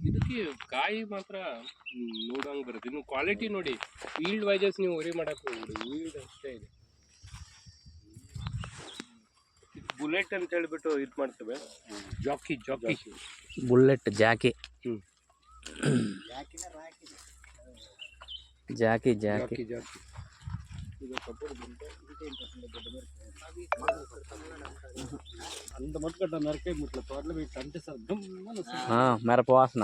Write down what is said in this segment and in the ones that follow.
ಇದಕ್ಕೆ ಕಾಯಿ ಮಾತ್ರ ನೋಡಂಗೆ ಬರುತ್ತೆ. ಇನ್ನು ಕ್ವಾಲಿಟಿ ನೋಡಿ, ಫೀಲ್ಡ್ ವೈಸಸ್ ನೀವು ವರಿ ಮಾಡಕ್ಕೆ ಹೋಗ್ಬಿಡಿ, ಫೀಲ್ಡ್ ಅಷ್ಟೇ ಇದೆ. ಬುಲೆಟ್ ಅಂತ ಹೇಳ್ಬಿಟ್ಟು ಇದು ಮಾಡ್ತೇವೆ, ಜಾಕಿ ಜಾಕಿ ಬುಲೆಟ್ ಜಾಕಿ జాకీ జాకీ జాకీ అంత మట్టుకట్ట నరకే ఇట్లా తోటలో పెట్టి అంటే మిరప వాసన.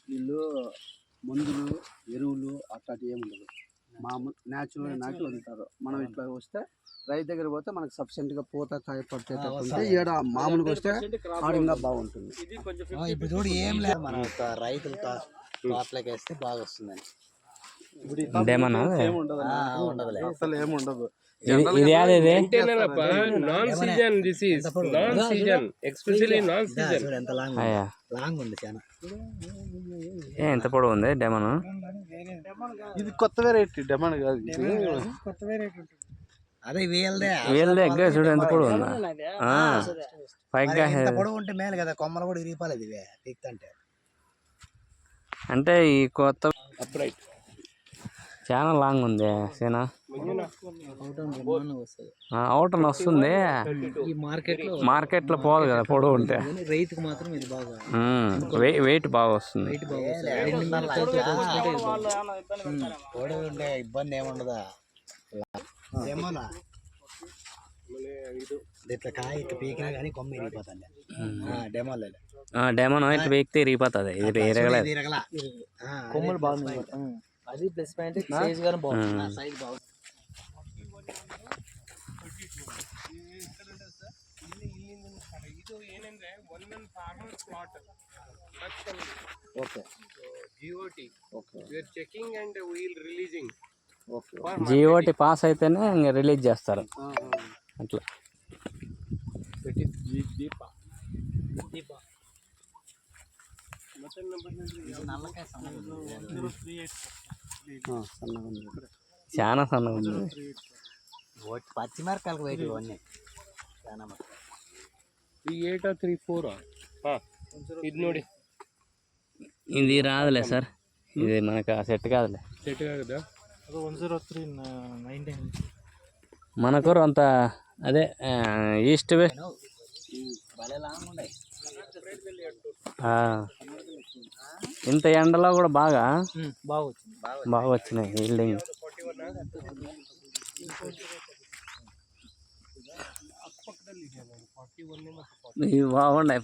వీళ్ళు మందులు ఎరువులు అట్లాంటివి ఏమి ఉండదు, మామూలు న్యాచురల్ నాటి వదులుతారు. మనం ఇట్లా వస్తే రైతు దగ్గర పోతే మనకు సఫిషియెంట్గా పూత కాయ పడితే ఈడ మామూలుగా వస్తే ఆడంగా బాగుంటుంది. ఇప్పుడు చూడు ఏం లేదు, మన రైతులు తోటలోకి వేస్తే బాగా వస్తుందని. అసలు ఏముండదు. Non season, this is non season, especially non season. ఎంత లాంగ్ ఉంది చాలా. ఎంత పొడవు ఉంది డెమన్? ఇది కొత్త వెరైటీ డెమన్ కాదు, కొత్త వెరైటీ. అదే వీళ్ళదే ఎగ్గా చూడు ఎంత పొడవు ఉందా. పైగా పొడవు ఉంటే మేలు కదా, కొమ్మలు కూడా ఇరిగిపోలేదు ఇవే పీక్తంటే. అంటే ఈ కొత్త చాలా లాంగ్ ఉంది సేనా. అవుట్ వస్తుంది, మార్కెట్ లో పోదు కదా పొడవు ఉంటే. రైతుకు మాత్రం ఇది బాగా వెయిట్ బాగా వస్తుంది. పొడవు ఉంటే ఇబ్బంది ఏముండదా. ఇట్లా కాయ ఇట్లా పీకినా కానీ కొమ్మ ఇరిగిపోతుంది. డెమన్ ఇట్లా పీకితే ఇరిగిపోతుంది. ఇది ఇరగల కొమ్మలు బాగుంది. అది ప్లస్ పాయింట్, సైజ్ గాని బాగుంది, సైజ్ బాగుంది. ಇದು ಏನಂದ್ರೆ ಒಂದೊಂದು farmer plot okay GOT okay we are checking and we'll releasing. GOT pass అయితేనే ఇంకా రిలీజ్ చేస్తారు అట్లా. చాలా సన్నగా ఉంది. పచ్చిమిరకాయలకు వెయిట్ ఇవన్నీ చాలా. 38 34 ఇది ನೋಡಿ, ఇది రాదులే సార్, ఇది మనకు సెట్ కాదులే. సెట్ కాదా? 103 మనకు అంత అదే ఈస్ట్ వెస్ట్ ఇంత ఎండలో కూడా బాగా వచ్చినాయి బిల్డింగ్. ఇవి బాగున్నాయి.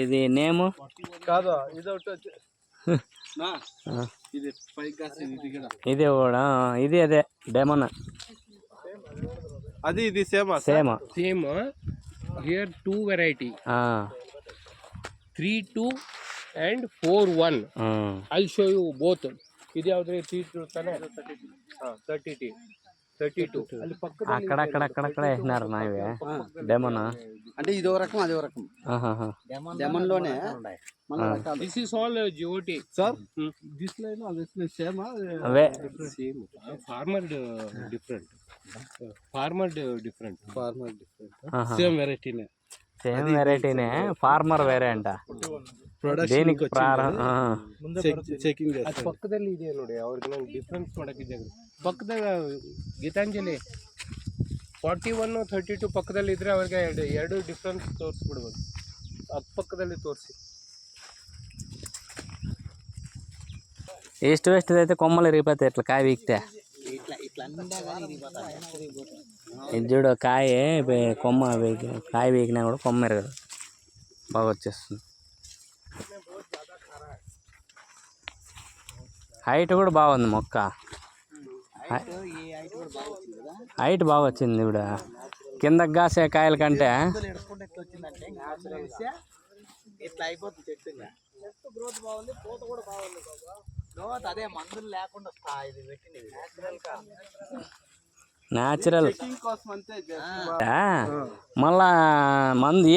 ఇది నేము కాదు, ఇది కూడా ఇది అదే డెమన్. అది ఇది same here 2 variety 3-2 and 4-1. I'll show you both. ఇది ಯಾವ್ದು 3-2 ತಾನೆ, 32 అక్కడక్కడ వేసినారు నా ఇవి డెమన్. అంటే ఇదో రకం అదో రకం. డెమన్ లోనే this is all GOT sir. This line అది సేమ్ అవే సేమ్. ఫార్మర్ డిఫరెంట్ సేమ్ వెరైటీనే. సేమ్ వెరైటీనే, ఫార్మర్ వేరే అంట. ದೇನಿಗೆ ಚೆಕಿಂಗ್ ಅದು ಪಕ್ಕದಲ್ಲಿ ಇದೆ ನೋಡಿ, ಅವ್ರಿಗೆ ನಾನು ಡಿಫ್ರೆನ್ಸ್ ಮಾಡೋಕ್ಕಿದ್ದೆ. ಪಕ್ಕದಾಗ ಗೀತಾಂಜಲಿ 41 32 ಪಕ್ಕದಲ್ಲಿ ಇದ್ರೆ ಅವ್ರಿಗೆ ಎರಡು ಡಿಫ್ರೆನ್ಸ್ ತೋರಿಸ್ಬಿಡ್ಬೋದು. ಅಕ್ಕಪಕ್ಕದಲ್ಲಿ ತೋರಿಸಿ. ఈస్ట్ వెస్ట్ అయితే కొమ్మలు ఇరిగిపోతాయి ఇట్లా కాయ వీక్తే. ఇది చూడు కాయ కొమ్మ కాయ వీకినా కూడా కొమ్మ ఇరగదు, బాగా వచ్చేస్తుంది. హైట్ కూడా బాగుంది మొక్క, హైట్ బాగా వచ్చింది. ఇప్పుడు కిందకి కాసే కాయల కంటే ఇట్లా అయిపోతుంది చెట్టు. గ్రోత్ బాగుంది, పూత కూడా బాగుంది. గ్రోత్ అదే మందులు లేకుండా ఇది పెట్టింది న్యాచురల్. మళ్ళా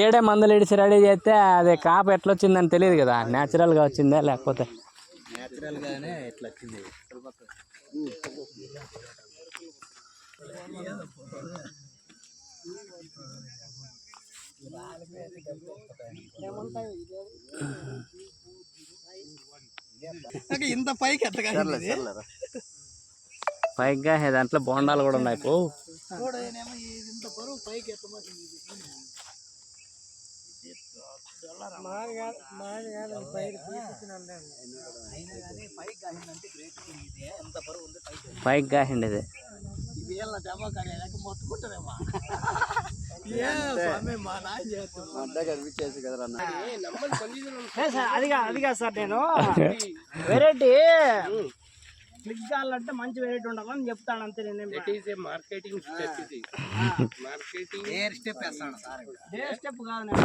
ఏడే మందులు ఇడిచి రెడీ చేస్తే అది కాప ఎట్లా వచ్చిందని తెలియదు కదా, న్యాచురల్గా వచ్చిందా లేకపోతే. న్యాచురల్ గానే ఎట్లా వచ్చింది. ఇంత పైకి ఎత్తగా పైగా దాంట్లో బోండాలు కూడా ఉన్నాయి పో. చూడనేమో ఇంత బరువు పైకి ఎత్తమాసింది పైకి కాసిందంటే గ్రేట్ ఇదే ఎంత బరువు ఉంది పైకి పైకి కాసిండి ఇది. వీళ్ళ డబ్బా కాలేక మొత్తుకుంటారేమా స్వామి మా నాయన చేస్తున్నాడు అడ్డ కనిపించేసి కదరా అన్న. అది కాదు సార్, నేను వెరైటీ క్లిక్ కావాలంటే మంచి వెరైటీ ఉండాలని చెప్తాను అంతే. నేను it is a marketing step. ఇది మార్కెటింగ్ ఎయిర్ స్టెప్ వేస్తాడు సార్ డే స్టెప్ కాదు, నేను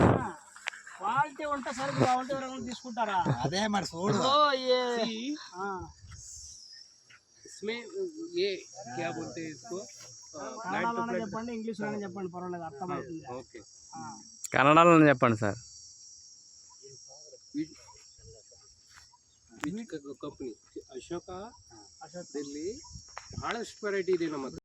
క్వాలిటీ ఉంటే సరుకు బాగుంటే ఎవరైనా తీసుకుంటారా? అదే మరి చూడు ఓ इसमें ये क्या बोलते हैं इसको కన్నడలోనే చెప్పండి, ఇంగ్లీష్లోనే చెప్పండి, పర్వాలేదు, అర్థమవుతుంది. ఓకే కన్నడలో చెప్పండి సార్. ವಿಚ್ ಕಂಪನಿ ಅಶೋಕ ದಲ್ಲಿ ಬಹಳಷ್ಟು ವೆರೈಟಿ ಇದೆ ನಮ್ಮ ಹತ್ರ.